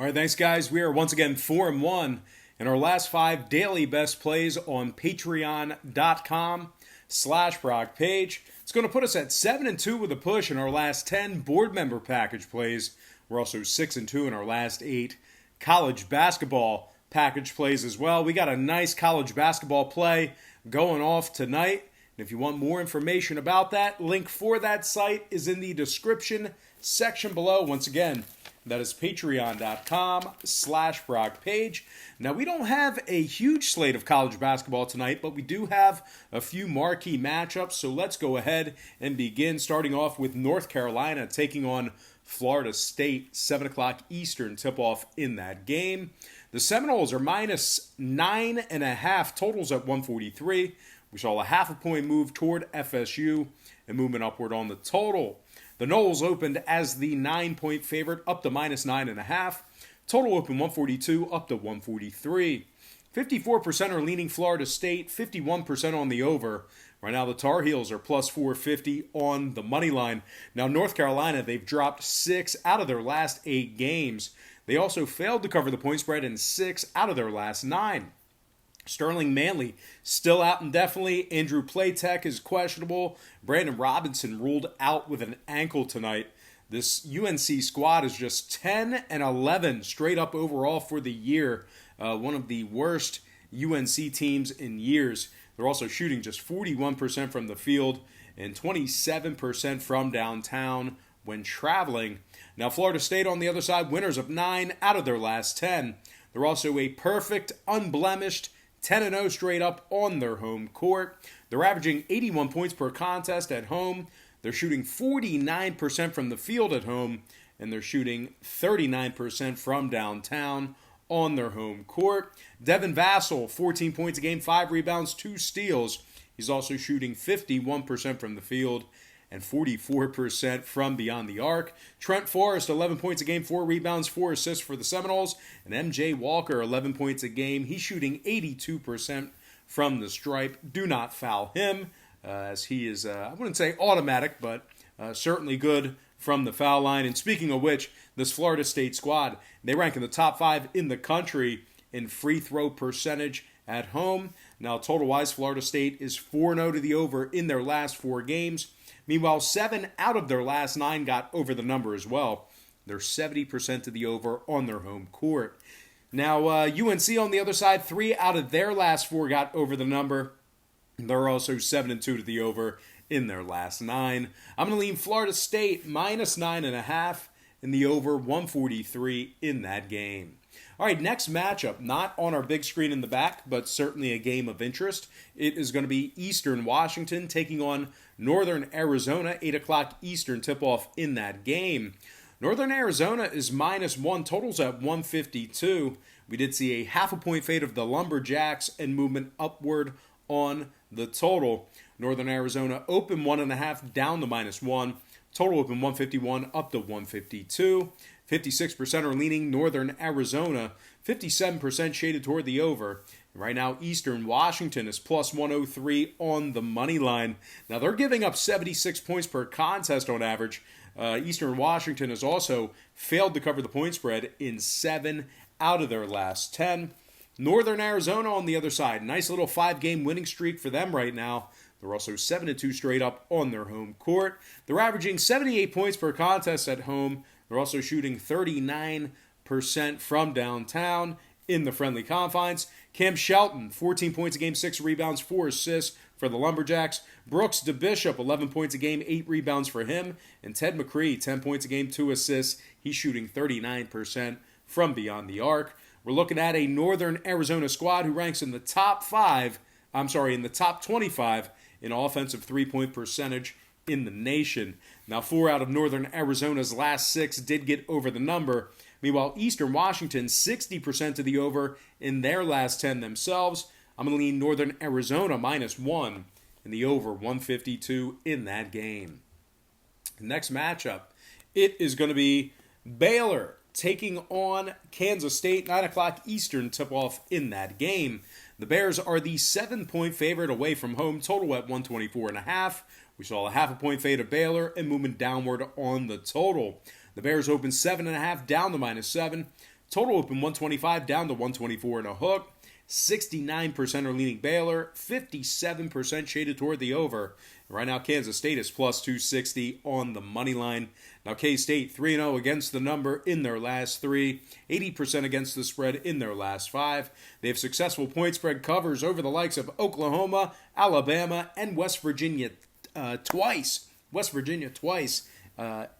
All right, thanks, guys. We are once again 4-1 in our last 5 daily best plays on patreon.com/Brock page. It's going to put us at 7-2 with a push in our last 10 board member package plays. We're also 6-2 in our last 8 college basketball package plays as well. We got a nice college basketball play going off tonight. And if you want more information about that, link for that site is in the description section below. Once again, that is patreon.com/Brock page. Now, we don't have a huge slate of college basketball tonight, but we do have a few marquee matchups. So let's go ahead and begin, starting off with North Carolina taking on Florida State, 7 o'clock Eastern tip-off in that game. The Seminoles are minus 9.5, totals at 143. We saw a half a point move toward FSU and movement upward on the total. The Noles opened as the 9-point favorite, up to minus 9.5. Total opened 142, up to 143. 54% are leaning Florida State, 51% on the over. Right now, the Tar Heels are plus 450 on the money line. Now, North Carolina, they've dropped 6 out of their last 8 games. They also failed to cover the point spread in 6 out of their last 9. Sterling Manley still out indefinitely. Andrew Platek is questionable. Brandon Robinson ruled out with an ankle tonight. This UNC squad is just 10-11 straight up overall for the year. One of the worst UNC teams in years. They're also shooting just 41% from the field and 27% from downtown when traveling. Now, Florida State on the other side, winners of 9 out of their last 10. They're also a perfect, unblemished 10-0 straight up on their home court. They're averaging 81 points per contest at home. They're shooting 49% from the field at home, and they're shooting 39% from downtown on their home court. Devin Vassell, 14 points a game, 5 rebounds, 2 steals. He's also shooting 51% from the field and 44% from beyond the arc. Trent Forrest, 11 points a game, 4 rebounds, 4 assists for the Seminoles. And MJ Walker, 11 points a game. He's shooting 82% from the stripe. Do not foul him, as he is, I wouldn't say automatic, but certainly good from the foul line. And speaking of which, this Florida State squad, they rank in the top 5 in the country in free throw percentage at home. Now, total-wise, Florida State is 4-0 to the over in their last 4 games. Meanwhile, 7 out of their last 9 got over the number as well. They're 70% to the over on their home court. Now, UNC on the other side, 3 out of their last 4 got over the number. They're also 7-2 to the over in their last 9. I'm going to lean Florida State minus 9.5 in the over 143 in that game. All right, next matchup, not on our big screen in the back, but certainly a game of interest. It is going to be Eastern Washington taking on Northern Arizona, 8 o'clock Eastern tip-off in that game. Northern Arizona is minus 1, totals at 152. We did see a half a point fade of the Lumberjacks and movement upward on the total. Northern Arizona open 1.5 down to minus 1. Total open 151 up to 152. 56% are leaning Northern Arizona. 57% shaded toward the over. Right now, Eastern Washington is plus 103 on the money line. Now, they're giving up 76 points per contest on average. Eastern Washington has also failed to cover the point spread in 7 out of their last 10. Northern Arizona on the other side. Nice little 5-game winning streak for them right now. They're also 7-2 straight up on their home court. They're averaging 78 points per contest at home. They're also shooting 39% from downtown in the friendly confines. Cam Shelton, 14 points a game, 6 rebounds, 4 assists for the Lumberjacks. Brooks DeBishop, 11 points a game, 8 rebounds for him. And Ted McCree, 10 points a game, 2 assists. He's shooting 39% from beyond the arc. We're looking at a Northern Arizona squad who ranks in the top 25 in offensive three-point percentage in the nation. Now, 4 out of Northern Arizona's last 6 did get over the number. Meanwhile, Eastern Washington, 60% to the over in their last 10 themselves. I'm going to lean Northern Arizona minus 1 in the over 152 in that game. Next matchup, it is going to be Baylor taking on Kansas State, 9 o'clock Eastern tip-off in that game. The Bears are the 7-point favorite away from home, total at 124.5. We saw a half a point fade of Baylor and movement downward on the total. The Bears open 7.5 down to minus 7. Total open 125 down to 124 and a hook. 69% are leaning Baylor, 57% shaded toward the over. Right now, Kansas State is plus 260 on the money line. Now, K-State 3-0 against the number in their last three, 80% against the spread in their last five. They have successful point spread covers over the likes of Oklahoma, Alabama, and West Virginia twice.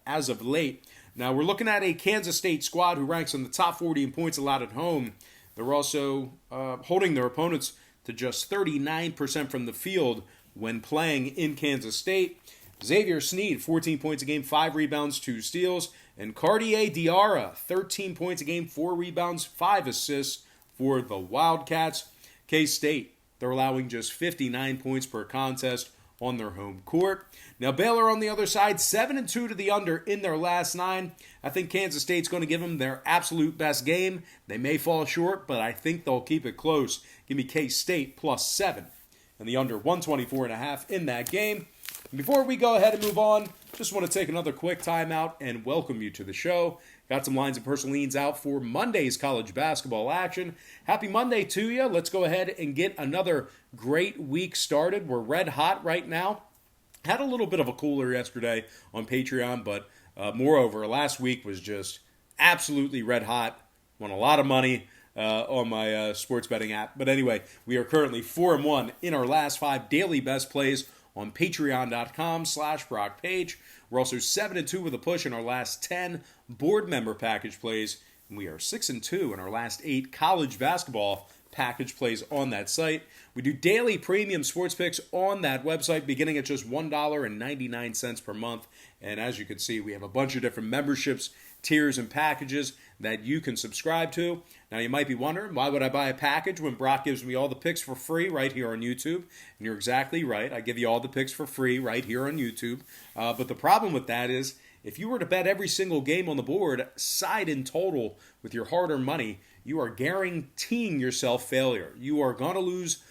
As of late. Now, we're looking at a Kansas State squad who ranks in the top 40 in points allowed at home. They're also holding their opponents to just 39% from the field when playing in Kansas State. Xavier Sneed, 14 points a game, 5 rebounds, 2 steals. And Cartier Diarra, 13 points a game, 4 rebounds, 5 assists for the Wildcats. K-State, they're allowing just 59 points per contest on their home court. Now, Baylor on the other side, 7-2 to the under in their last 9. I think Kansas State's going to give them their absolute best game. They may fall short, but I think they'll keep it close. Give me K-State plus 7 and the under 124.5 in that game. And before we go ahead and move on, just want to take another quick timeout and welcome you to the show. Got some lines and personal leans out for Monday's college basketball action. Happy Monday to you. Let's go ahead and get another great week started. We're red hot right now. Had a little bit of a cooler yesterday on Patreon, but moreover, last week was just absolutely red hot. Won a lot of money on my sports betting app. But anyway, we are currently 4-1 in our last 5 daily best plays on patreon.com/BrockPage. We're also 7-2 with a push in our last 10 board member package plays. And we are 6-2 in our last 8 college basketball package plays on that site. We do daily premium sports picks on that website beginning at just $1.99 per month. And as you can see, we have a bunch of different memberships, tiers, and packages that you can subscribe to. Now, you might be wondering, why would I buy a package when Brock gives me all the picks for free right here on YouTube? And you're exactly right. I give you all the picks for free right here on YouTube. But the problem with that is, if you were to bet every single game on the board, side in total with your hard-earned money, you are guaranteeing yourself failure. You are going to lose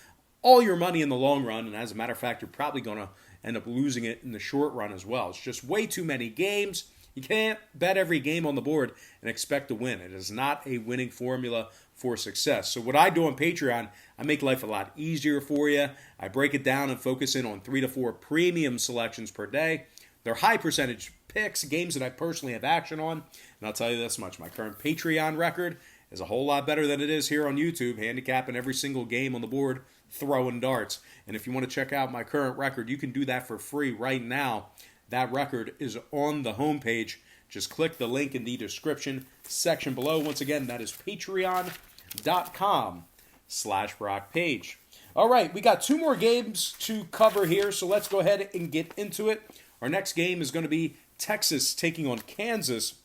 all your money in the long run, and as a matter of fact, you're probably going to end up losing it in the short run as well. It's just way too many games. You can't bet every game on the board and expect to win. It is not a winning formula for success. So what I do on Patreon, I make life a lot easier for you. I break it down and focus in on 3 to 4 premium selections per day. They're high percentage picks, games that I personally have action on. And I'll tell you this much, my current Patreon record is a whole lot better than it is here on YouTube, handicapping every single game on the board, throwing darts. And if you want to check out my current record, you can do that for free right now. That record is on the homepage. Just click the link in the description section below. Once again, that is patreon.com/BrockPage. All right, we got 2 more games to cover here, so let's go ahead and get into it. Our next game is going to be Texas taking on Kansas,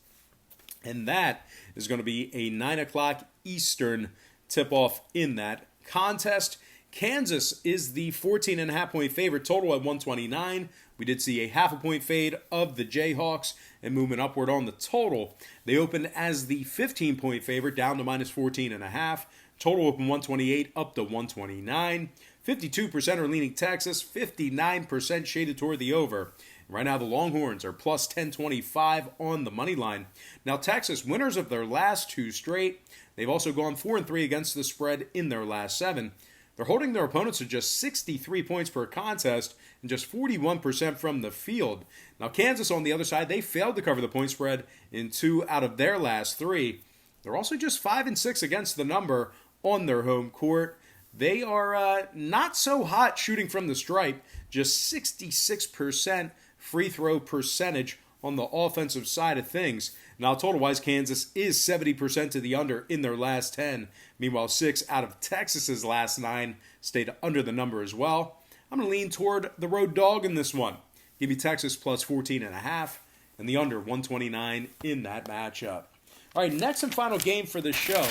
and that is going to be a 9 o'clock Eastern tip-off in that contest. Kansas is the 14.5-point favorite, total at 129. We did see a half a point fade of the Jayhawks and movement upward on the total. They opened as the 15-point favorite, down to minus 14.5. Total open 128 up to 129. 52% are leaning Texas, 59% shaded toward the over. Right now, the Longhorns are plus 1025 on the money line. Now, Texas, winners of their last 2 straight. They've also gone 4-3 against the spread in their last 7. They're holding their opponents to just 63 points per contest and just 41% from the field. Now, Kansas, on the other side, they failed to cover the point spread in 2 out of their last 3. They're also just 5-6 against the number on their home court. They are not so hot shooting from the stripe, just 66% free throw percentage on the offensive side of things. Now, total-wise, Kansas is 70% to the under in their last 10. Meanwhile, 6 out of Texas's last 9 stayed under the number as well. I'm going to lean toward the road dog in this one. Give me Texas plus 14.5 and the under 129 in that matchup. All right, next and final game for the show.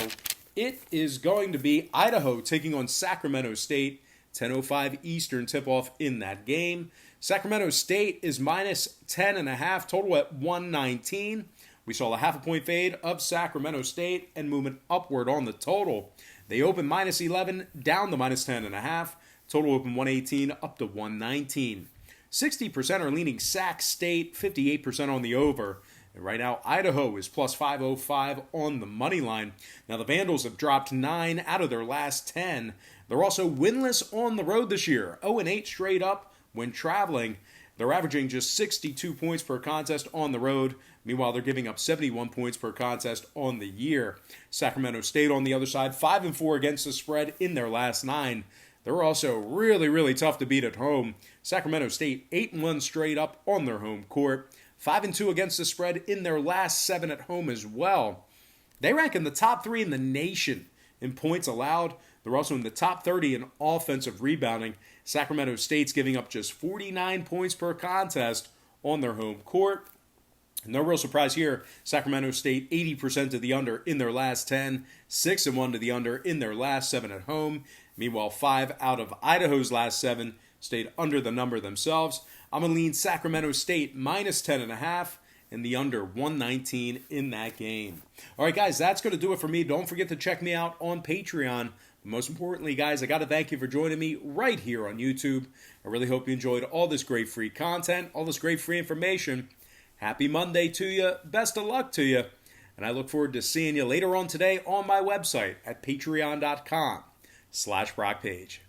It is going to be Idaho taking on Sacramento State. 10:05 Eastern tip-off in that game. Sacramento State is minus 10.5, total at 119. We saw a half a point fade of Sacramento State and movement upward on the total. They open minus 11, down to minus 10.5. Total open 118 up to 119. 60% are leaning Sac State, 58% on the over. And right now, Idaho is plus 505 on the money line. Now, the Vandals have dropped 9 out of their last 10. They're also winless on the road this year, 0-8 straight up when traveling. They're averaging just 62 points per contest on the road. Meanwhile, they're giving up 71 points per contest on the year. Sacramento State, on the other side, 5-4 against the spread in their last 9. They're also really, really tough to beat at home. Sacramento State, 8-1 straight up on their home court. 5-2 against the spread in their last 7 at home as well. They rank in the top 3 in the nation in points allowed. They're also in the top 30 in offensive rebounding. Sacramento State's giving up just 49 points per contest on their home court. No real surprise here. Sacramento State 80% to the under in their last 10, 6-1 to the under in their last 7 at home. Meanwhile, 5 out of Idaho's last 7 stayed under the number themselves. I'm going to lean Sacramento State minus 10.5 and the under 119 in that game. All right, guys, that's going to do it for me. Don't forget to check me out on Patreon. Most importantly, guys, I got to thank you for joining me right here on YouTube. I really hope you enjoyed all this great free content, all this great free information. Happy Monday to you. Best of luck to you. And I look forward to seeing you later on today on my website at patreon.com/BrockPage.